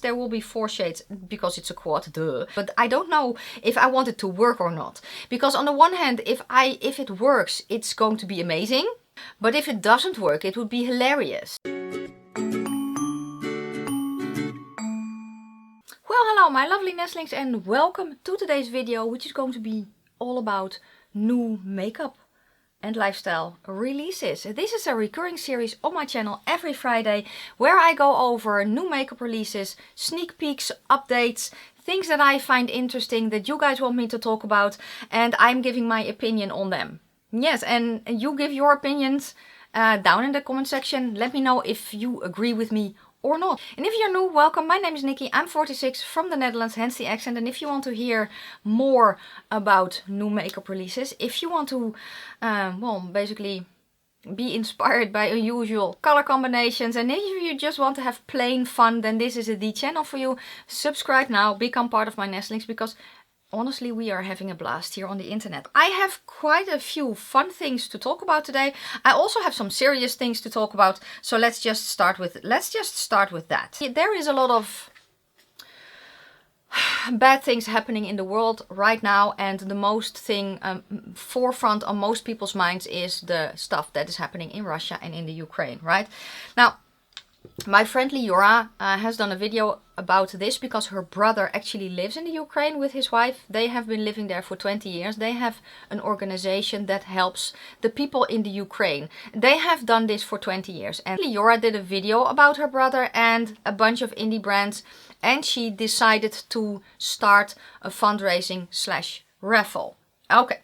There will be 4 shades because it's a quad, duh. But I don't know if I want it to work or not. Because on the one hand, if it works, it's going to be amazing. But if it doesn't work, it would be hilarious. Well, hello my lovely nestlings and welcome to today's video, which is going to be all about new makeup and lifestyle releases. This is a recurring series on my channel every Friday where I go over new makeup releases, sneak peeks, updates, things that I find interesting that you guys want me to talk about, and I'm giving my opinion on them. Yes, and you give your opinions down in the comment section. Let me know if you agree with me or not. And if you're new, welcome. My name is Nikki. I'm 46 from the Netherlands, hence the accent. And if you want to hear more about new makeup releases, if you want to, well, basically be inspired by unusual color combinations, and if you just want to have plain fun, then this is the channel for you. Subscribe now, become part of my nestlings, because honestly, we are having a blast here on the internet. I have quite a few fun things to talk about today. I also have some serious things to talk about. So let's just start with that. There is a lot of bad things happening in the world right now, and the most thing forefront on most people's minds is the stuff that is happening in Russia and in the Ukraine, right? Now, my friendly Yura has done a video about this because her brother actually lives in the Ukraine with his wife. They have been living there for 20 years. They have an organization that helps the people in the Ukraine. They have done this for 20 years. And Yura did a video about her brother and a bunch of indie brands. And she decided to start a fundraising / raffle. Okay.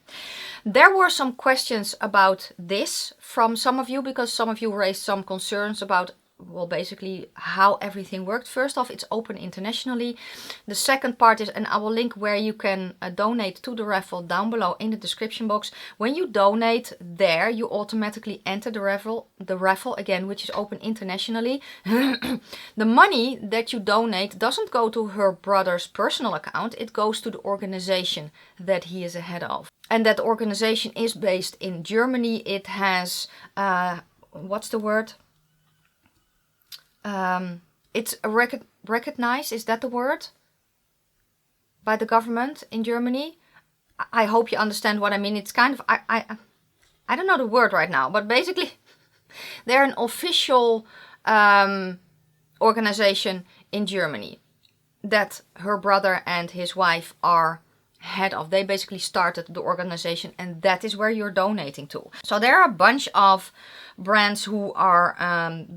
There were some questions about this from some of you because some of you raised some concerns about, well, basically how everything worked. First off, it's open internationally. The second part is, and I will link where you can donate to the raffle down below in the description box. When you donate there, you automatically enter the raffle again, which is open internationally. The money that you donate doesn't go to her brother's personal account. It goes to the organization that he is a head of. And that organization is based in Germany. It has, what's the word? It's recognized, is that the word? By the government in Germany. I hope you understand what I mean. It's kind of, I don't know the word right now, but basically they're an official organization in Germany that her brother and his wife are head of. They basically started the organization, and that is where you're donating to. So there are a bunch of brands who are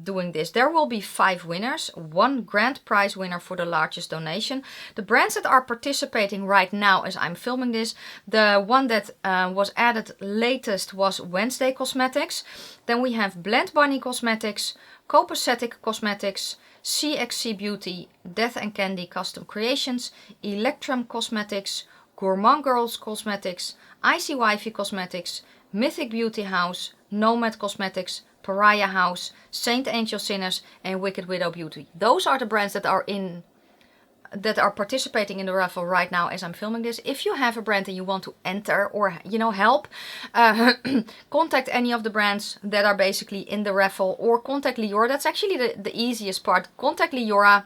doing this. There will be 5 winners, 1 grand prize winner for the largest donation. The brands that are participating right now as I'm filming this, the one that was added latest was Wenzdae Cosmetics. Then we have Blendbunny Cosmetics, Copaceticcosmetics, CXC Beauty, Death and Candy Custom Creations, Electrum Cosmetics, Gourmandegirls Cosmetics, Icy Wifey Cosmetics, Mythic Beauty House, Nomad Cosmetics, Pariah House, Saint Angel Sinners, and Wicked Widow Beauty. Those are the brands that are participating in the raffle right now as I'm filming this. If you have a brand and you want to enter or, you know, help, contact any of the brands that are basically in the raffle, or contact Liora. That's actually the easiest part. Contact Liora.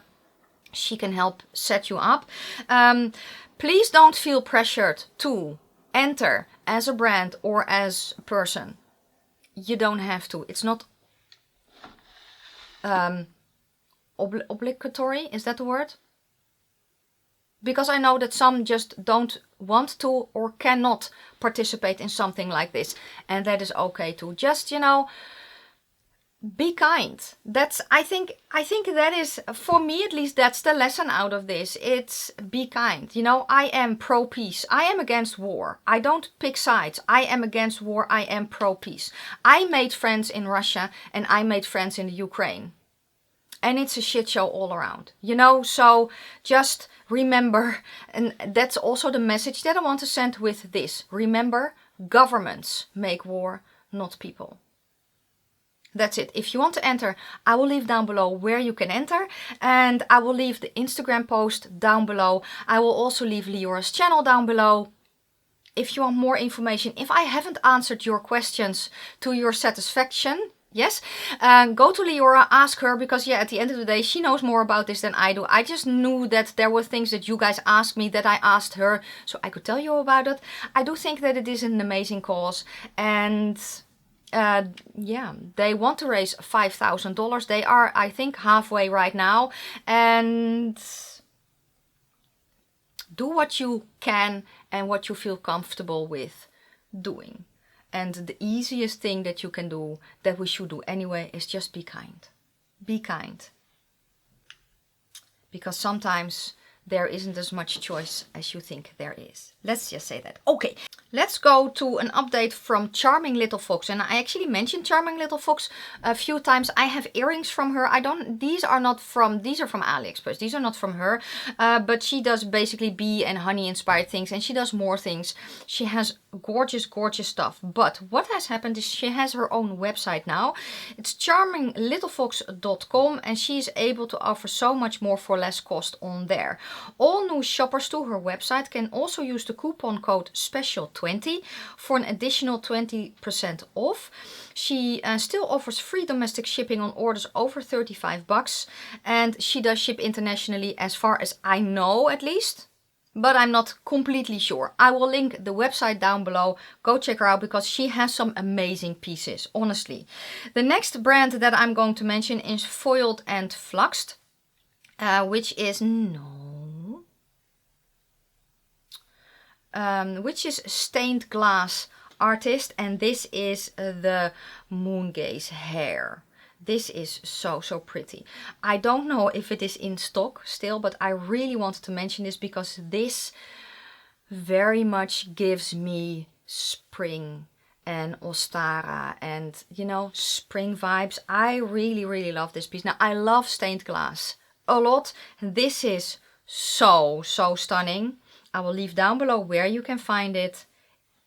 She can help set you up. Please don't feel pressured to enter as a brand or as a person. You don't have to. It's not obligatory. Is that the word? Because I know that some just don't want to or cannot participate in something like this. And that is okay too. Just, you know, be kind. That's, I think that is, for me at least, that's the lesson out of this. It's be kind. You know, I am pro peace. I am against war. I don't pick sides. I am against war. I am pro peace. I made friends in Russia and I made friends in the Ukraine. And it's a shit show all around, you know, so just remember, and that's also the message that I want to send with this. Remember, governments make war, not people. That's it. If you want to enter, I will leave down below where you can enter, and I will leave the Instagram post down below. I will also leave Liora's channel down below. If you want more information, if I haven't answered your questions to your satisfaction, Yes, go to Leora, ask her, because yeah, at the end of the day, she knows more about this than I do. I just knew that there were things that you guys asked me that I asked her, so I could tell you about it. I do think that it is an amazing cause, and yeah, they want to raise $5,000. They are, I think, halfway right now, and do what you can and what you feel comfortable with doing. And the easiest thing that you can do, that we should do anyway, is just be kind. Be kind. Because sometimes there isn't as much choice as you think there is. Let's just say that. Okay, let's go to an update from Charming Little Fox. And I actually mentioned Charming Little Fox a few times. I have earrings from her. These are from AliExpress. These are not from her. But she does basically bee and honey inspired things. And she does more things. She has gorgeous, gorgeous stuff. But what has happened is she has her own website now. It's charminglittlefox.com. And she is able to offer so much more for less cost on there. All new shoppers to her website can also use the coupon code SPECIAL20 for an additional 20% off. She still offers free domestic shipping on orders over $35, and she does ship internationally as far as I know, at least. But I'm not completely sure. I will link the website down below. Go check her out because she has some amazing pieces, honestly. The next brand that I'm going to mention is Foiled and Fluxed, which is Stained Glass Artist, and this is the moon gaze hair. This is so pretty. I don't know if it is in stock still, but I really wanted to mention this because this very much gives me spring and Ostara and, you know, spring vibes. I really love this piece. Now, I love stained glass a lot. This is so stunning. I will leave down below where you can find it.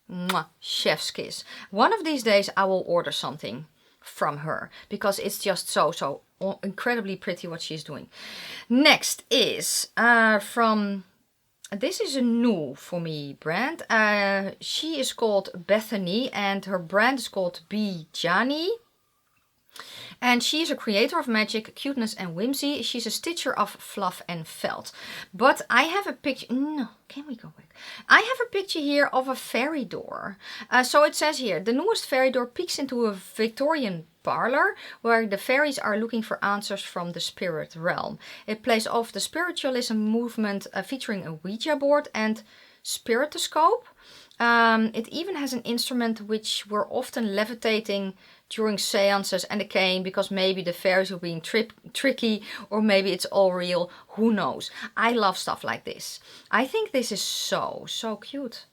Mwah, chef's kiss. One of these days I will order something from her because it's just so incredibly pretty what she's doing. Next is this is a new for me brand. She is called Bethany and her brand is called Bijani. And she's a creator of magic, cuteness and whimsy. She's a stitcher of fluff and felt. But I have a picture... No, can we go back? I have a picture here of a fairy door. So it says here, the newest fairy door peeks into a Victorian parlor where the fairies are looking for answers from the spirit realm. It plays off the spiritualism movement featuring a Ouija board and spiritoscope. It even has an instrument which were often levitating during seances and a cane because maybe the fairies were being tricky or maybe it's all real. Who knows? I love stuff like this. I think this is so cute.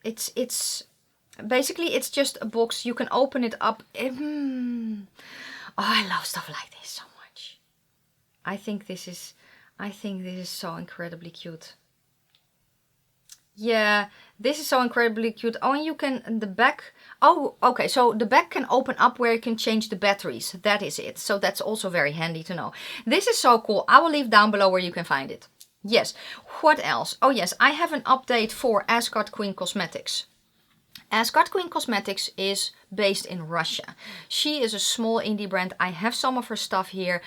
It's basically it's just a box. You can open it up. Oh, I love stuff like this so much. I think this is so incredibly cute. Yeah, this is so incredibly cute. Oh, and you can, the back, oh, okay, so the back can open up where you can change the batteries. That is it. So that's also very handy to know. This is so cool. I will leave down below where you can find it. Yes, what else? Oh yes, I have an update for Asgard Queen Cosmetics. Asgard Queen Cosmetics is based in Russia. She is a small indie brand. I have some of her stuff here.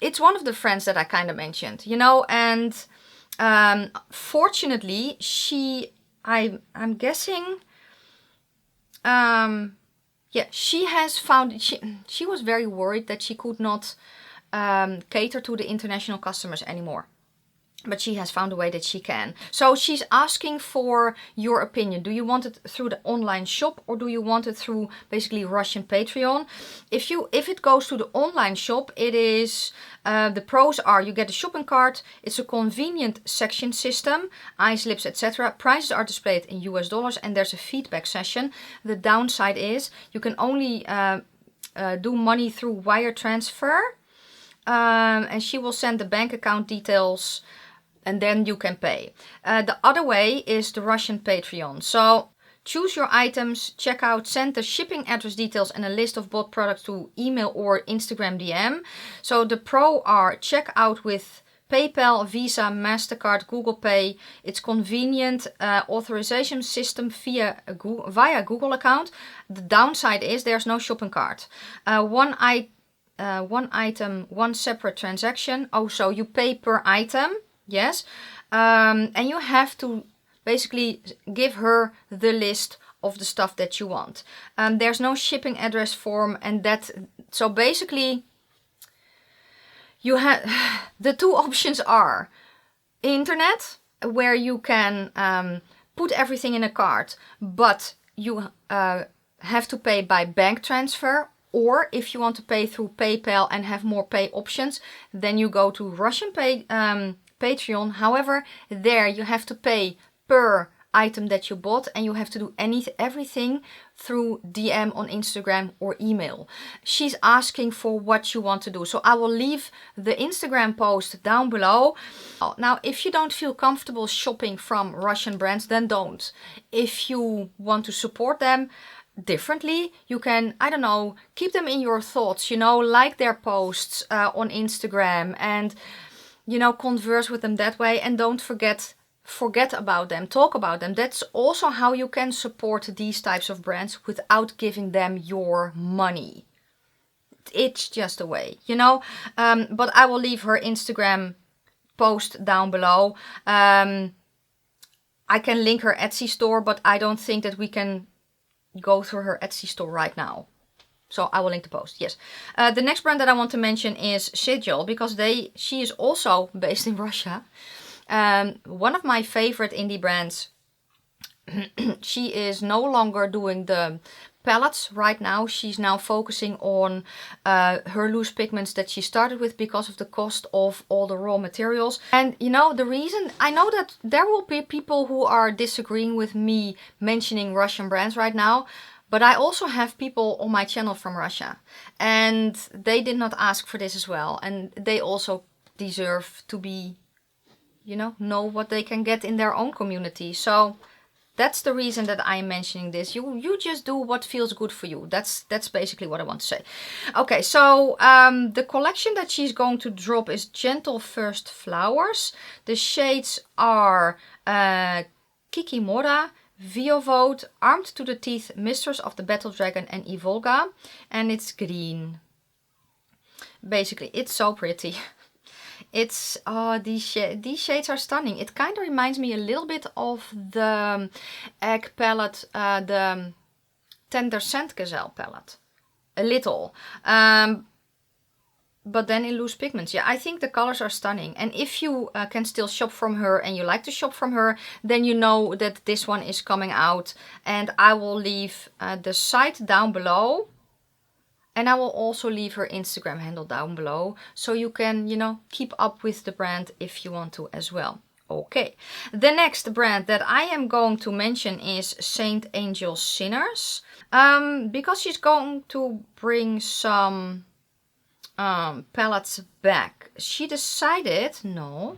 It's one of the friends that I kind of mentioned, you know, and... fortunately, I'm guessing, yeah, she has found, she was very worried that she could not cater to the international customers anymore. But she has found a way that she can. So she's asking for your opinion. Do you want it through the online shop or do you want it through basically Russian Patreon? If it goes to the online shop, it is the pros are you get a shopping cart. It's a convenient section system, eyes, lips, etc. Prices are displayed in US dollars and there's a feedback session. The downside is you can only do money through wire transfer, and she will send the bank account details. And then you can pay. The other way is the Russian Patreon. So choose your items, check out, send the shipping address details and a list of bought products to email or Instagram DM. So the pro are check out with PayPal, Visa, MasterCard, Google Pay. It's convenient authorization system via Google account. The downside is there's no shopping cart. One item, one separate transaction. Oh, so you pay per item, yes. And you have to basically give her the list of the stuff that you want. There's no shipping address form, and so basically you have the two options are internet, where you can put everything in a cart, but you have to pay by bank transfer, or if you want to pay through PayPal and have more pay options, then you go to Russian Patreon. However, there you have to pay per item that you bought, and you have to do everything through DM on Instagram or email. She's asking for what you want to do, so I will leave the Instagram post down below. Now, if you don't feel comfortable shopping from Russian brands, then don't. If you want to support them differently, you can, I don't know, keep them in your thoughts, you know, like their posts on Instagram, and, you know, converse with them that way, and don't forget about them, talk about them. That's also how you can support these types of brands without giving them your money. It's just a way, you know. But I will leave her Instagram post down below. I can link her Etsy store, but I don't think that we can go through her Etsy store right now. So I will link the post, yes. The next brand that I want to mention is Sigil, because she is also based in Russia. One of my favorite indie brands. She is no longer doing the palettes right now. She's now focusing on her loose pigments that she started with because of the cost of all the raw materials. And you know, the reason, I know that there will be people who are disagreeing with me mentioning Russian brands right now, but I also have people on my channel from Russia, and they did not ask for this as well, and they also deserve to be, you know what they can get in their own community. So that's the reason that I'm mentioning this. You just do what feels good for you. That's basically what I want to say. Okay, so the collection that she's going to drop is Gentle First Flowers. The shades are Kikimora, Viovode, Armed to the Teeth, Mistress of the Battle Dragon, and Evolga. And it's green. Basically, it's so pretty. It's, these shades are stunning. It kind of reminds me a little bit of the egg palette, the Tender Sandgazelle palette. A little. But then in loose pigments. Yeah, I think the colors are stunning. And if you can still shop from her and you like to shop from her, then you know that this one is coming out. And I will leave the site down below. And I will also leave her Instagram handle down below, so you can, you know, keep up with the brand if you want to as well. Okay, the next brand that I am going to mention is Saint Angel Sinners. Because she's going to bring some palettes back. She decided to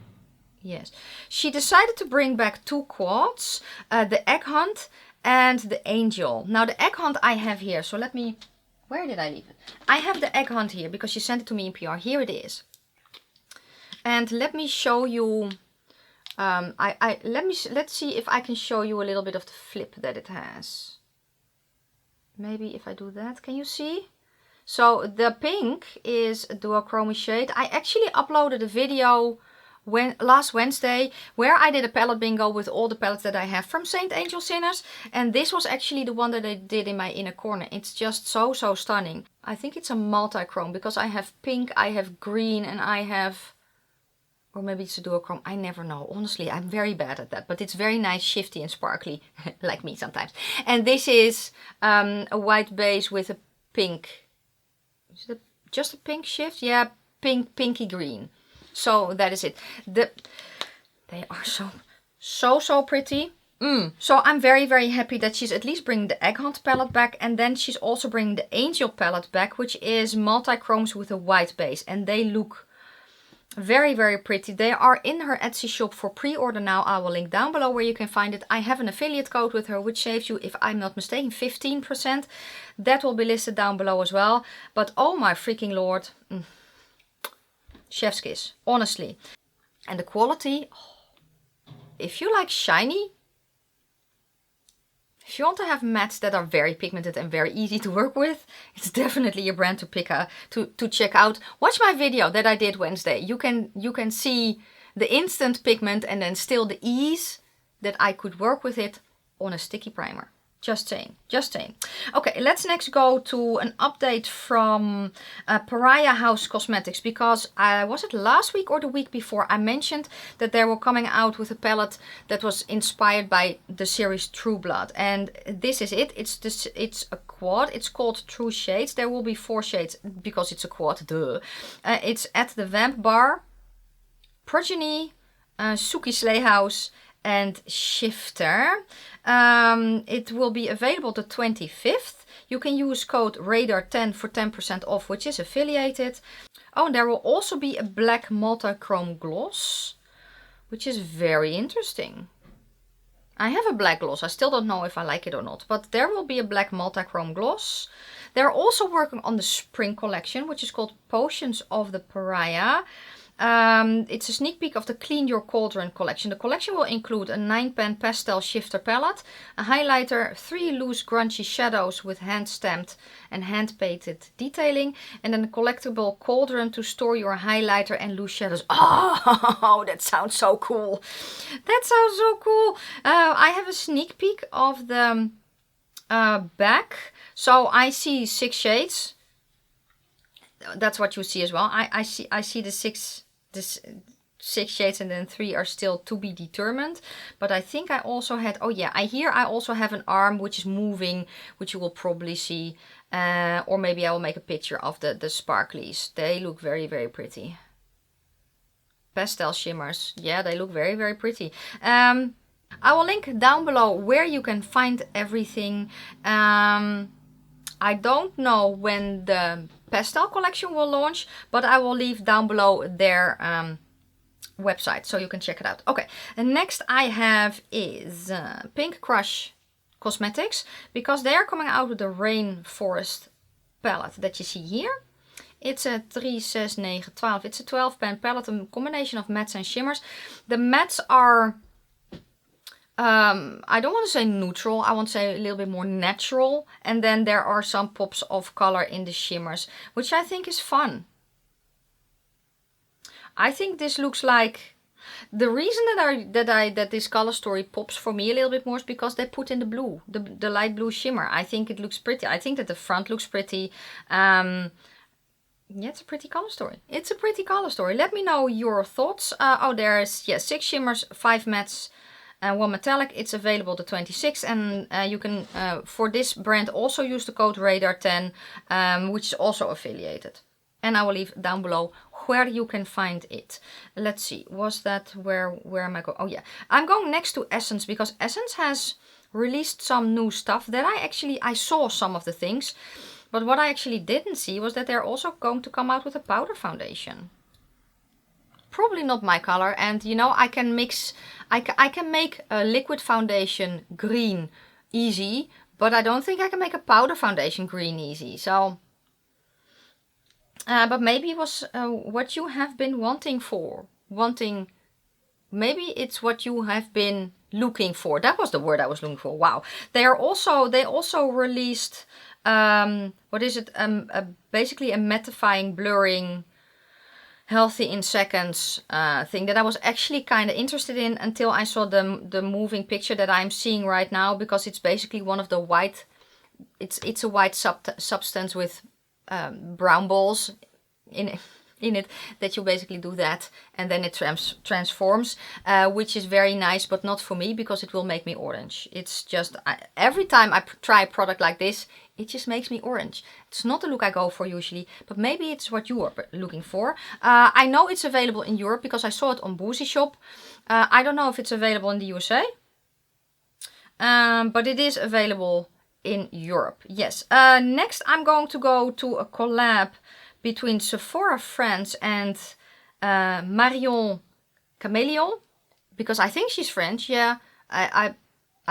bring back two quads, the Egg Hunt and the Angel. Now the Egg Hunt I have here, so let me... Where did I leave it? I have the Egg Hunt here because she sent it to me in PR. Here it is. And let me show you. Let's see if I can show you a little bit of the flip that it has. Maybe if I do that, can you see? So the pink is a duochrome shade. I actually uploaded a video last Wednesday where I did a palette bingo with all the palettes that I have from Saint Angel Sinners, and this was actually the one that I did in my inner corner. It's just so stunning. I think it's a multi-chrome because I have pink, I have green, and I have, or maybe it's a duochrome, I never know. Honestly, I'm very bad at that, but it's very nice, shifty and sparkly like me sometimes. And this is a white base with a pink. Is it just a pink shift? Yeah, pinky green. So that is it. They are so pretty. So I'm very happy that she's at least bringing the Egg Hunt palette back, and then she's also bringing the Angel palette back, which is multi-chromes with a white base, and they look very pretty. They are in her Etsy shop for pre-order now. I will link down below where you can find it. I have an affiliate code with her which saves you, if I'm not mistaken, 15%. That will be listed down below as well. But oh my freaking lord. Chef's kiss, honestly. And the quality, if you like shiny, if you want to have mattes that are very pigmented and very easy to work with, it's definitely a brand to to check out. Watch my video that I did Wednesday. You can see the instant pigment and then still the ease that I could work with it on a sticky primer. Just saying, just saying. Okay, let's next go to an update from Pariah Haus Cosmetics, because was it last week or the week before I mentioned that they were coming out with a palette that was inspired by the series True Blood, and this is it. It's a quad. It's called True Shades. There will be 4 shades because it's a quad. Duh. It's at the Vamp Bar, Progeny, Suki Slayhouse, and Shifter. It will be available the 25th. You can use code RADAR10 for 10% off, which is affiliated. Oh, and there will also be a black multi-chrome gloss, which is very interesting. I have a black gloss. I still don't know if I like it or not, but there will be a black multi-chrome gloss. They're also working on the spring collection, which is called Potions of the Pariah. It's a sneak peek of the Clean Your Cauldron collection. The collection will include a 9-pan pastel shifter palette, a highlighter, 3 loose grungy shadows with hand-stamped and hand-painted detailing, and then a collectible cauldron to store your highlighter and loose shadows. Oh, that sounds so cool. That sounds so cool. I have a sneak peek of the back. So I see 6 shades. That's what you see as well. I see the 6 shades, and then 3 are still to be determined. But I think I also had, oh yeah, I also have an arm which is moving, which you will probably see. Or maybe I will make a picture of the sparklies. They look very, very pretty. Pastel shimmers. Yeah, they look very, very pretty. I will link down below where you can find everything. I don't know when the pastel collection will launch, but I will leave down below their website so you can check it out. Okay, and next I have is Pink Crush Cosmetics, because they are coming out with the Rainforest palette that you see here. It's a 3, 6, 9, 12. It's a 12-pan palette, a combination of mattes and shimmers. The mattes are, I don't want to say neutral, I want to say a little bit more natural. And then there are some pops of color in the shimmers, which I think is fun. I think this looks like, the reason that this color story pops for me a little bit more is because they put in the blue, the light blue shimmer. I think it looks pretty. I think that the front looks pretty. Yeah, it's a pretty color story. It's a pretty color story. Let me know your thoughts. Oh, there's 6 shimmers, 5 mattes, and 1 metallic. It's available the 26th, and you can for this brand also use the code RADAR10, which is also affiliated. And I will leave down below where you can find it. Let's see, was that where am I going? Oh yeah, I'm going next to Essence, because Essence has released some new stuff that I saw some of the things, but what I actually didn't see was that they're also going to come out with a powder foundation. Probably not my color, and you know, I can make a liquid foundation green easy, but I don't think I can make a powder foundation green easy. So but maybe it was what you have been maybe it's what you have been looking for. That was the word I was looking for. Wow. They also released what is it? Basically a mattifying, blurring, healthy in seconds thing that I was actually kind of interested in until I saw the moving picture that I'm seeing right now, because it's basically one of the white, it's a white substance with brown balls in it that you basically do that, and then it transforms, which is very nice, but not for me because it will make me orange. It's just, every time I try a product like this, it just makes me orange. It's not the look I go for usually, but maybe it's what you are looking for. I know it's available in Europe because I saw it on Boozy Shop. I don't know if it's available in the USA, but it is available in Europe. Yes. Next I'm going to go to a collab between Sephora France and Marion Chameleon, because I think she's French. Yeah, I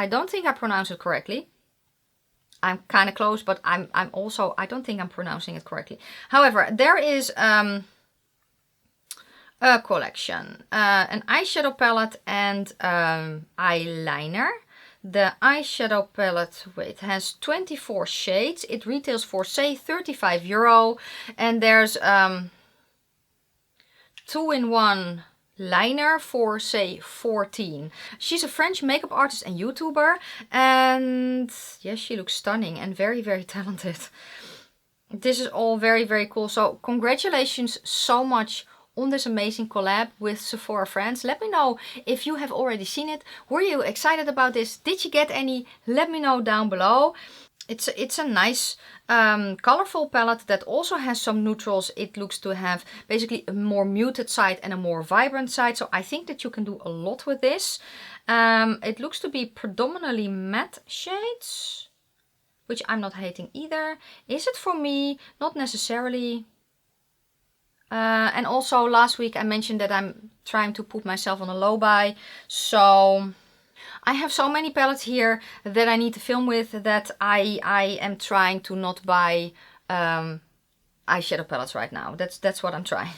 don't think I pronounce it correctly. I'm kind of close, but I'm also, I don't think I'm pronouncing it correctly. However, there is collection. An eyeshadow palette and eyeliner. The eyeshadow palette, wait, has 24 shades. It retails for, say, €35. And there's 2-in-1 liner for, say, 14. She's a French makeup artist and YouTuber. And yes, she looks stunning and very, very talented. This is all very, very cool. So congratulations so much on this amazing collab with Sephora France. Let me know if you have already seen it. Were you excited about this? Did you get any? Let me know down below. It's a nice colorful palette that also has some neutrals. It looks to have basically a more muted side and a more vibrant side. So I think that you can do a lot with this. It looks to be predominantly matte shades, which I'm not hating either. Is it for me? Not necessarily. And also last week I mentioned that I'm trying to put myself on a low buy. So I have so many palettes here that I need to film with that I am trying to not buy eyeshadow palettes right now. That's what I'm trying.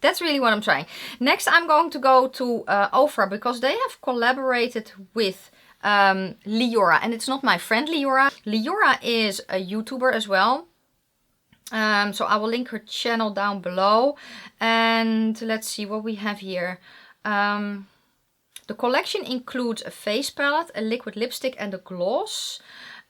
That's really what I'm trying. Next I'm going to go to Ofra because they have collaborated with Liora. And it's not my friend Liora. Liora is a YouTuber as well. So I will link her channel down below. And let's see what we have here. The collection includes a face palette, a liquid lipstick and a gloss.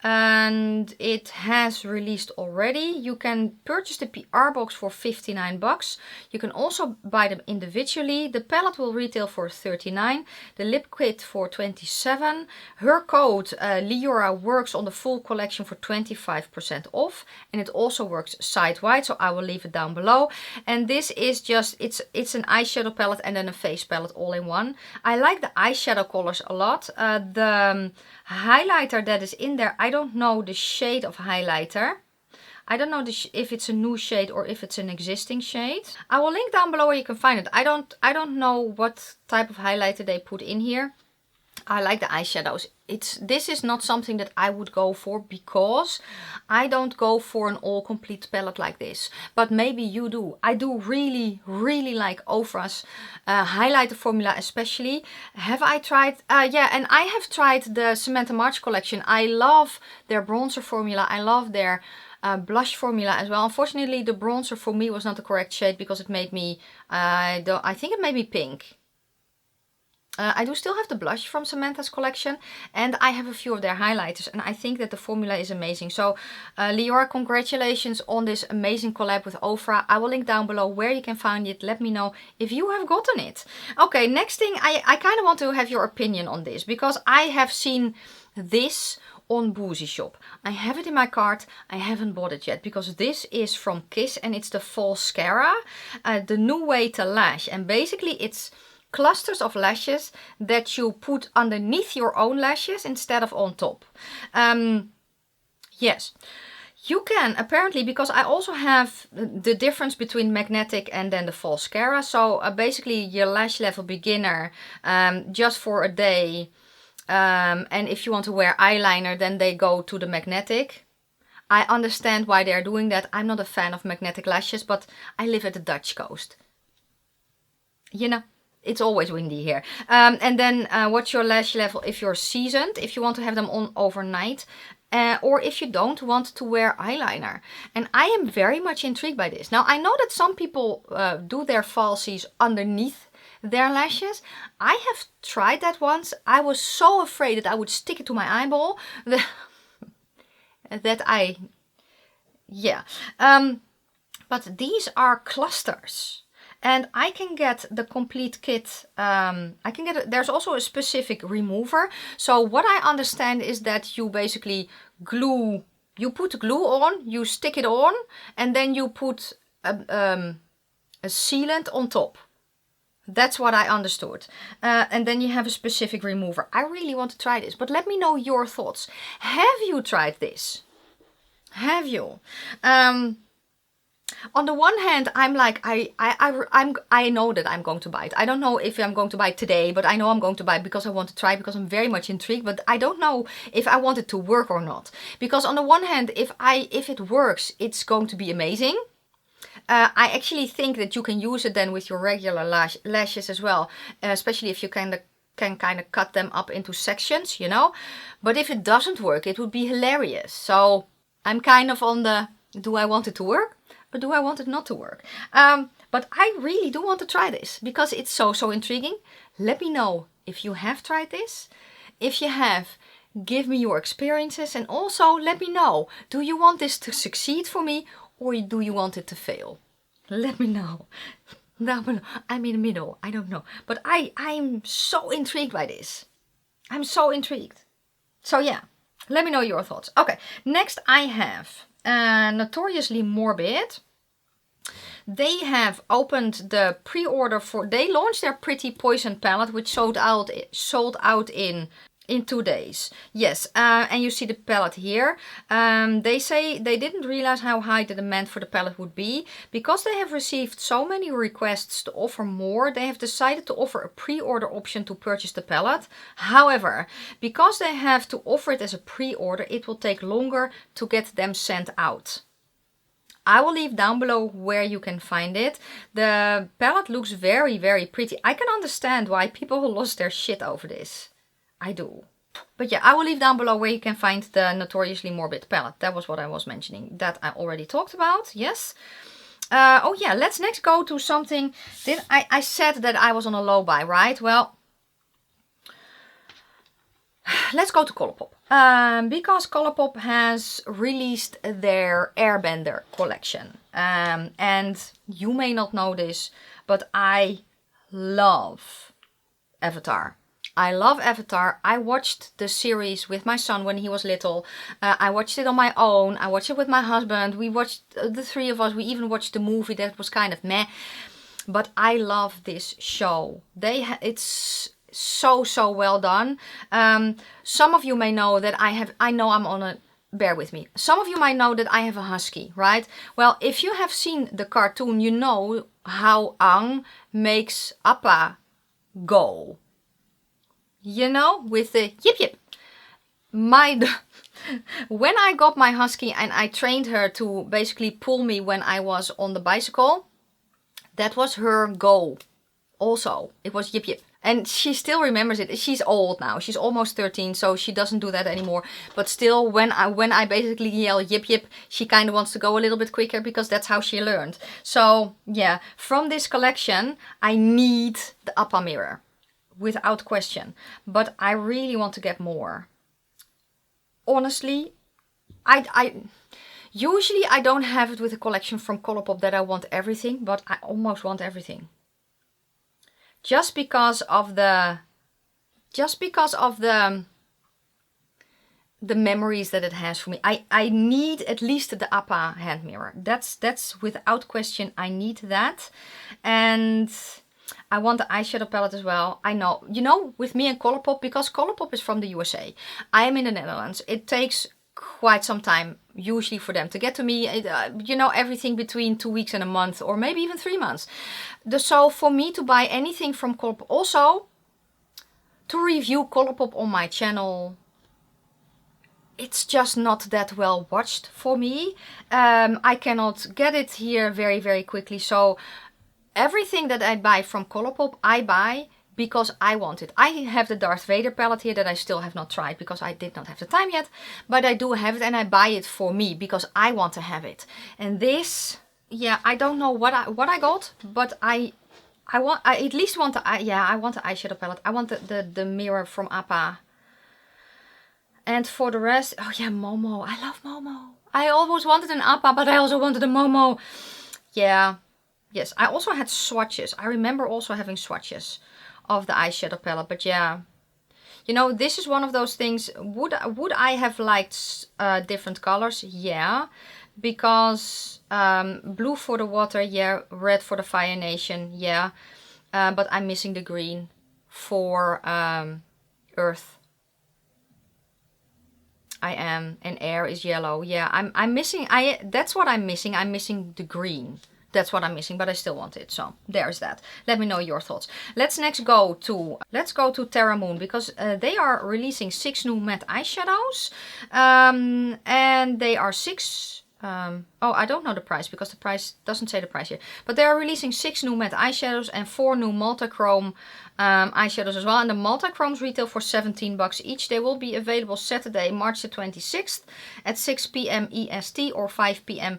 And it has released already. You can purchase the PR box for $59. You can also buy them individually. The palette will retail for $39. The lip kit for $27. Her code Liora works on the full collection for 25% off, and it also works site-wide, so I will leave it down below. And this is just it's an eyeshadow palette and then a face palette all in one. I like the eyeshadow colors a lot. The highlighter that is in there, I don't know the shade of highlighter. I don't know if it's a new shade or if it's an existing shade. I will link down below where you can find it. I don't know what type of highlighter they put in here. I like the eyeshadows. This is not something that I would go for because I don't go for an all complete palette like this. But maybe you do. I do really, really like Ofra's highlighter formula especially. Have I tried? Yeah, and I have tried the Samantha March collection. I love their bronzer formula. I love their blush formula as well. Unfortunately, the bronzer for me was not the correct shade because it made me, I think it made me pink. I do still have the blush from Samantha's collection, and I have a few of their highlighters, and I think that the formula is amazing. So Liora, congratulations on this amazing collab with Ofra. I will link down below where you can find it. Let me know if you have gotten it. Okay, next thing, I kind of want to have your opinion on this, because I have seen this on Boozy Shop. I have it in my cart. I haven't bought it yet because this is from Kiss and it's the Falscara, the new way to lash, and basically it's clusters of lashes that you put underneath your own lashes instead of on top. Yes, you can apparently, because I also have the difference between magnetic and then the Falscara. So basically your lash level beginner, just for a day, and if you want to wear eyeliner, then they go to the magnetic. I understand why they're doing that. I'm not a fan of magnetic lashes, but I live at the Dutch coast. You know, it's always windy here. And then what's your lash level if you're seasoned, if you want to have them on overnight, or if you don't want to wear eyeliner. And I am very much intrigued by this. Now, I know that some people do their falsies underneath their lashes. I have tried that once. I was so afraid that I would stick it to my eyeball that I, yeah. But these are clusters. And I can get the complete kit. I can get there's also a specific remover. So what I understand is that you basically glue, you put glue on, you stick it on, and then you put a sealant on top. That's what I understood. And then you have a specific remover. I really want to try this, but let me know your thoughts. Have you tried this? Have you? On the one hand, I'm like, I know that I'm going to buy it. I don't know if I'm going to buy it today, but I know I'm going to buy it because I want to try it, because I'm very much intrigued. But I don't know if I want it to work or not. Because on the one hand, if it works, it's going to be amazing. I actually think that you can use it then with your regular lashes as well, especially if you can kind of cut them up into sections, you know. But if it doesn't work, it would be hilarious. So I'm kind of on the, do I want it to work or do I want it not to work? But I really do want to try this because it's so intriguing. Let me know if you have tried this. If you have, give me your experiences, and also let me know, do you want this to succeed for me or do you want it to fail? Let me know down below. I'm in the middle, I don't know. But I'm so intrigued by this. I'm so intrigued. So yeah, let me know your thoughts. Okay, next I have Notoriously Morbid. They have opened the pre-order for, they launched their Pretty Poison palette, which sold out in 2 days. Yes, and you see the palette here. They say they didn't realize how high the demand for the palette would be. Because they have received so many requests to offer more, they have decided to offer a pre-order option to purchase the palette. However, because they have to offer it as a pre-order, it will take longer to get them sent out. I will leave down below where you can find it. The palette looks very, very pretty. I can understand why people lost their shit over this. I do. But yeah, I will leave down below where you can find the Notoriously Morbid palette. That was what I was mentioning. That I already talked about. Yes. Oh yeah, let's next go to something. I said that I was on a low buy, right? Well, let's go to Colourpop. Because Colourpop has released their Airbender collection. And you may not know this, but I love Avatar. I love Avatar. I watched the series with my son when he was little. I watched it on my own. I watched it with my husband. We watched, the three of us, we even watched the movie that was kind of meh. But I love this show. It's so well done. Some of you may know that bear with me. Some of you might know that I have a husky, right? Well, if you have seen the cartoon, you know how Ang makes Appa go. You know, with the yip yip. When I got my husky and I trained her to basically pull me when I was on the bicycle, that was her go. Also, it was yip yip. And she still remembers it. She's old now. She's almost 13, so she doesn't do that anymore. But still, when I basically yell yip yip, she kind of wants to go a little bit quicker because that's how she learned. So yeah, from this collection, I need the Appa mirror. Without question. But I really want to get more. Honestly, usually I don't have it with a collection from Colourpop that I want everything, but I almost want everything. Just because of the memories that it has for me. I need at least the Appa hand mirror. That's without question, I need that. And I want the eyeshadow palette as well. I know, you know, with me and Colourpop, because Colourpop is from the USA. I am in the Netherlands. It takes quite some time, usually, for them to get to me. You know, everything between 2 weeks and a month, or maybe even 3 months. So for me to buy anything from Colourpop, also to review Colourpop on my channel, it's just not that well watched for me. I cannot get it here very quickly. So everything that I buy from Colourpop, I buy because I want it. I have the Darth Vader palette here that I still have not tried because I did not have the time yet. But I do have it and I buy it for me because I want to have it. And this, yeah, I don't know what I got, but I at least want the, I want the eyeshadow palette. I want the mirror from Appa. And for the rest, oh yeah, Momo. I love Momo. I always wanted an Appa, but I also wanted a Momo. Yeah. Yes, I also had swatches. I remember also having swatches of the eyeshadow palette. But yeah, you know, this is one of those things. Would I have liked different colors? Yeah, because blue for the water, yeah, red for the Fire Nation, yeah. But I'm missing the green for Earth. I am, and air is yellow. Yeah, I'm missing. That's what I'm missing. I'm missing the green. That's what I'm missing, but I still want it. So there's that. Let me know your thoughts. Let's go to Terramoon, because they are releasing 6 new matte eyeshadows, and they are 6 Oh, I don't know the price because the price doesn't say the price here. But they are releasing 6 new matte eyeshadows and 4 new multichrome eyeshadows as well. And the multichromes retail for $17 each. They will be available Saturday, March the 26th at 6 p.m. EST or 5 p.m.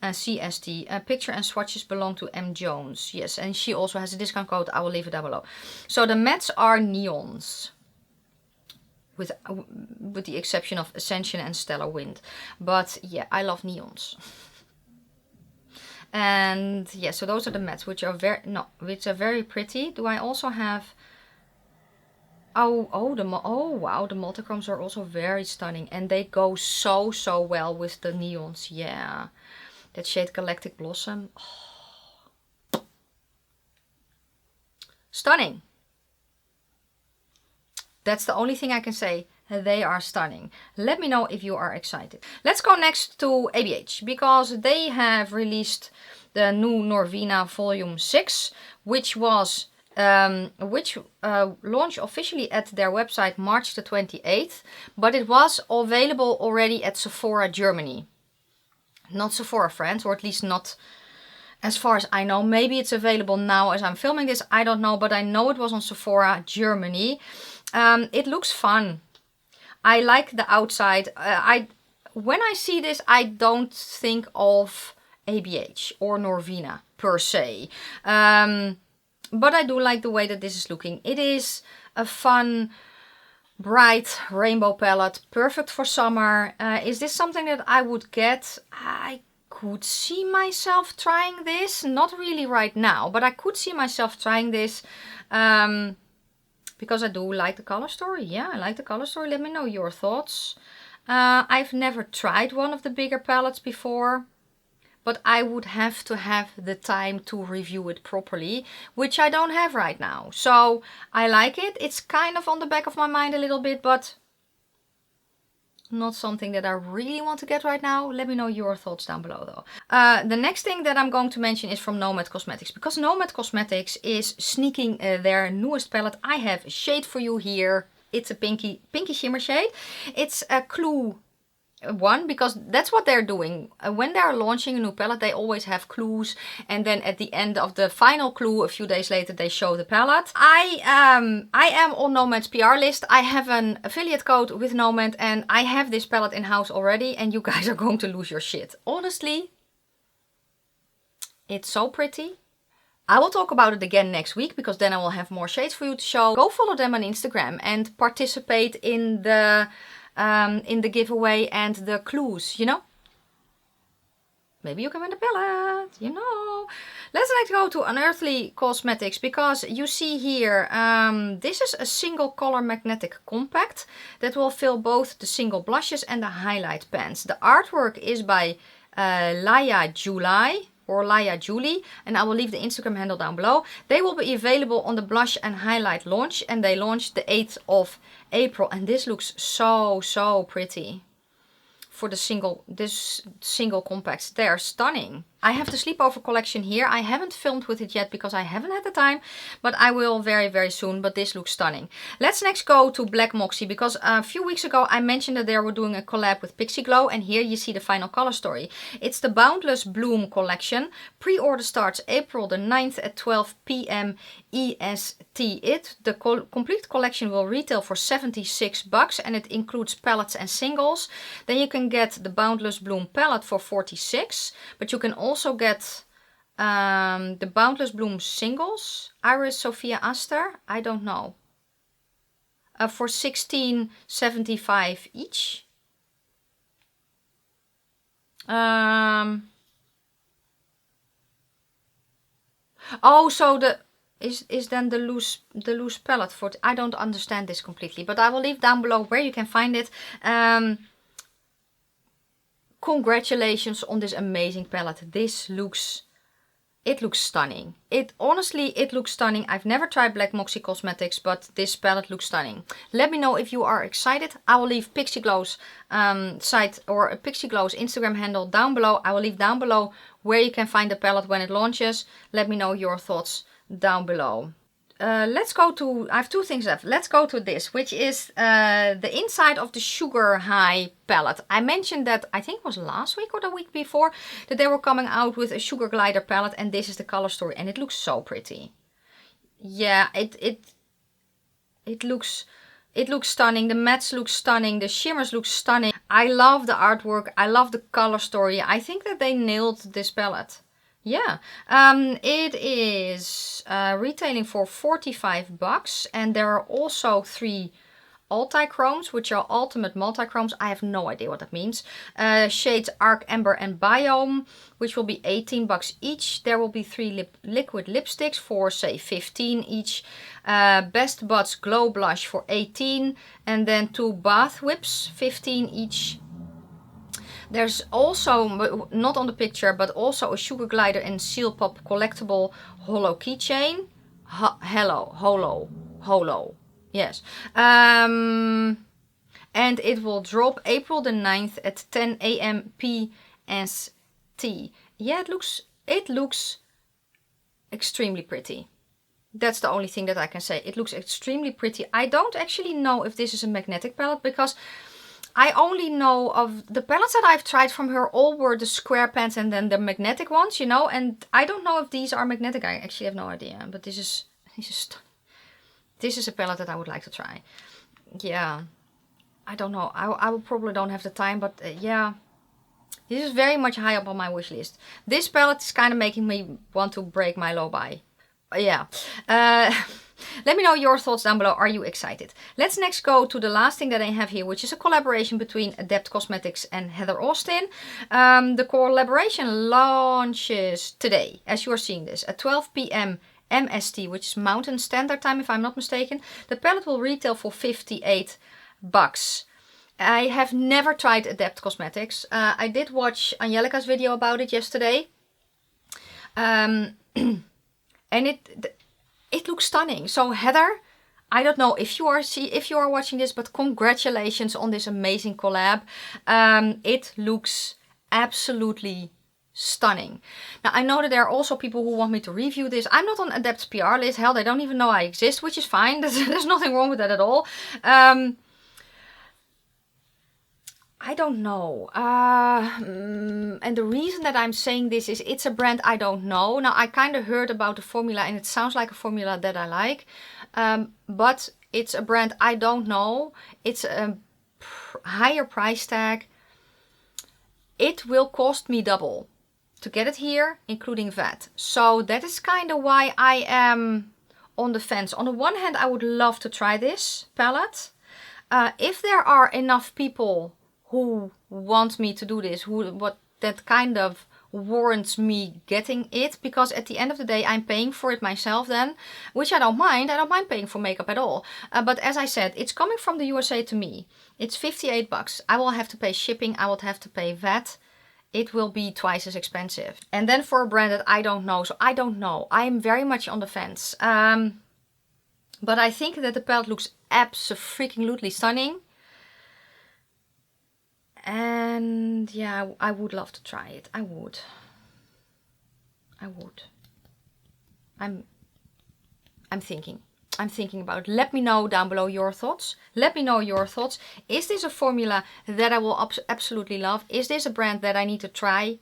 CST. Picture and swatches belong to M. Jones. Yes, and she also has a discount code. I will leave it down below. So the mattes are neons. With the exception of Ascension and Stellar Wind. But yeah, I love neons. And yeah, so those are the mattes, which are very pretty. Do I also have... Oh wow, the multichromes are also very stunning. And they go so well with the neons. Yeah. That shade Galactic Blossom. Oh. Stunning. That's the only thing I can say. They are stunning. Let me know if you are excited. Let's go next to ABH because they have released the new Norvina Volume 6, which was launched officially at their website March the 28th, but it was available already at Sephora Germany. Not Sephora France, or at least not as far as I know. Maybe it's available now as I'm filming this, I don't know, but I know it was on Sephora Germany. It looks fun. I like the outside. When I see this, I don't think of ABH or Norvina per se. But I do like the way that this is looking. It is a fun, bright rainbow palette, perfect for summer. Is this something that I would get? I could see myself trying this. Not really right now, but I could see myself trying this. Because I do like the color story. Yeah, I like the color story. Let me know your thoughts. I've never tried one of the bigger palettes before. But I would have to have the time to review it properly. Which I don't have right now. So I like it. It's kind of on the back of my mind a little bit. But not something that I really want to get right now. Let me know your thoughts down below though. The next thing that I'm going to mention is from Nomad Cosmetics. Because Nomad Cosmetics is sneaking their newest palette. I have a shade for you here. It's a pinky shimmer shade. It's a Clue one because that's what they're doing. When they're launching a new palette, they always have clues, and then at the end of the final clue, a few days later, they show the palette. I am on Nomad's PR list. I have an affiliate code with Nomad, and I have this palette in house already, and you guys are going to lose your shit. Honestly, it's so pretty. I will talk about it again next week because then I will have more shades for you to show. Go follow them on Instagram and participate in the giveaway and the clues, you know. Maybe you can win the palette, you know. Let's next go to Unearthly Cosmetics because you see here, this is a single color magnetic compact that will fill both the single blushes and the highlight pans. The artwork is by Laia Julie, and I will leave the Instagram handle down below. They will be available on the blush and highlight launch, and they launched the 8th of April, and this looks so pretty. For the single compacts, they are stunning. I have the sleepover collection here. I haven't filmed with it yet because I haven't had the time, but I will very soon. But this looks stunning. Let's next go to Black Moxie because a few weeks ago I mentioned that they were doing a collab with Pixie Glow, and here you see the final color story. It's the Boundless Bloom collection. Pre-order starts April the 9th at 12 p.m. EST. The complete collection will retail for $76 and it includes palettes and singles. Then you can get the Boundless Bloom palette for $46, but you can also get the Boundless Bloom singles, Iris, Sophia, Aster, I don't know, for $16.75 each. Oh, so the is then the loose palette for I don't understand this completely, but I will leave down below where you can find it. Congratulations on this amazing palette. It looks stunning. Honestly, it looks stunning. I've never tried Black Moxie Cosmetics, but this palette looks stunning. Let me know if you are excited. I will leave Pixie Glow's site or Pixie Glow's Instagram handle down below. I will leave down below where you can find the palette when it launches. Let me know your thoughts down below. let's go to, I have two things left. Let's go to this, which is the inside of the Sugar High palette. I mentioned that, I think it was last week or the week before, that they were coming out with a Sugar Glider palette, and this is the color story, and it looks so pretty. Yeah, it looks stunning. The mattes look stunning. The shimmers look stunning. I love the artwork. I love the color story. I think that they nailed this palette. Yeah, it is retailing for 45 bucks, and there are also 3 multi-chromes, which are ultimate multi-chromes. I have no idea what that means. Shades Arc, Amber and Biome, which will be 18 bucks each. There will be 3 liquid lipsticks for, say, 15 each. Best Buds Glow Blush for 18, and then 2 bath whips, 15 each. There's also, not on the picture, but also a Sugar Glider and Seal Pop collectible holo keychain. Holo. Yes. And it will drop April the 9th at 10 AM PST. Yeah, it looks extremely pretty. That's the only thing that I can say. It looks extremely pretty. I don't actually know if this is a magnetic palette, because I only know of the palettes that I've tried from her, all were the square pans and then the magnetic ones, you know, and I don't know if these are magnetic. I actually have no idea, but this is stunning. This is a palette that I would like to try. Yeah, I don't know. I will probably don't have the time, but yeah, this is very much high up on my wish list. This palette is kind of making me want to break my low buy. Yeah. Let me know your thoughts down below. Are you excited? Let's next go to the last thing that I have here, which is a collaboration between Adept Cosmetics and Heather Austin. The collaboration launches today, as you are seeing this, at 12 PM MST, which is Mountain Standard Time, if I'm not mistaken. The palette will retail for 58 bucks. I have never tried Adept Cosmetics. I did watch Angelica's video about it yesterday. And it looks stunning. So Heather, I don't know if you are watching this, but congratulations on this amazing collab. It looks absolutely stunning. Now I know that there are also people who want me to review this. I'm not on Adept's PR list. Hell, they don't even know I exist, which is fine. There's nothing wrong with that at all. I don't know. And the reason that I'm saying this is it's a brand I don't know. Now, I kind of heard about the formula and it sounds like a formula that I like. But it's a brand I don't know. It's a higher price tag. It will cost me double to get it here, including VAT. So that is kind of why I am on the fence. On the one hand, I would love to try this palette. If there are enough people who want me to do this, that kind of warrants me getting it, because at the end of the day I'm paying for it myself then, which I don't mind. I don't mind paying for makeup at all. But as I said, it's coming from the USA to me. It's 58 bucks. I will have to pay shipping. I will have to pay VAT. It will be twice as expensive. And then for a brand that I don't know. So I don't know. I am very much on the fence. But I think that the palette looks absolutely stunning. And yeah, I would love to try it. I would. I'm thinking about it. Let me know down below your thoughts. Let me know your thoughts. Is this a formula that I will absolutely love? Is this a brand that I need to try?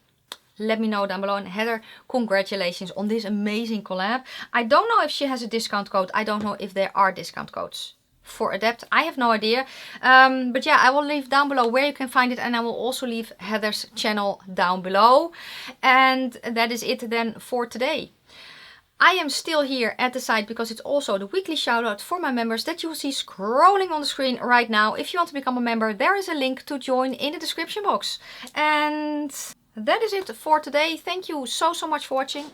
Let me know down below. And Heather, congratulations on this amazing collab. I don't know if she has a discount code. I don't know if there are discount codes for Adept. I have no idea. But yeah, I will leave down below where you can find it, and I will also leave Heather's channel down below. And that is it then for today. I am still here at the side because it's also the weekly shout out for my members that you will see scrolling on the screen right now. If you want to become a member, there is a link to join in the description box. And that is it for today. Thank you so much for watching.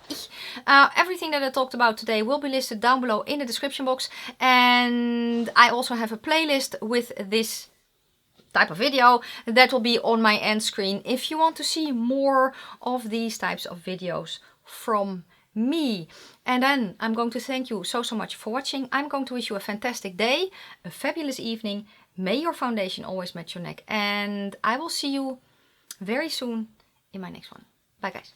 Everything that I talked about today will be listed down below in the description box. And I also have a playlist with this type of video that will be on my end screen if you want to see more of these types of videos from me. And then I'm going to thank you so much for watching. I'm going to wish you a fantastic day, a fabulous evening. May your foundation always match your neck. And I will see you very soon in my next one. Bye guys.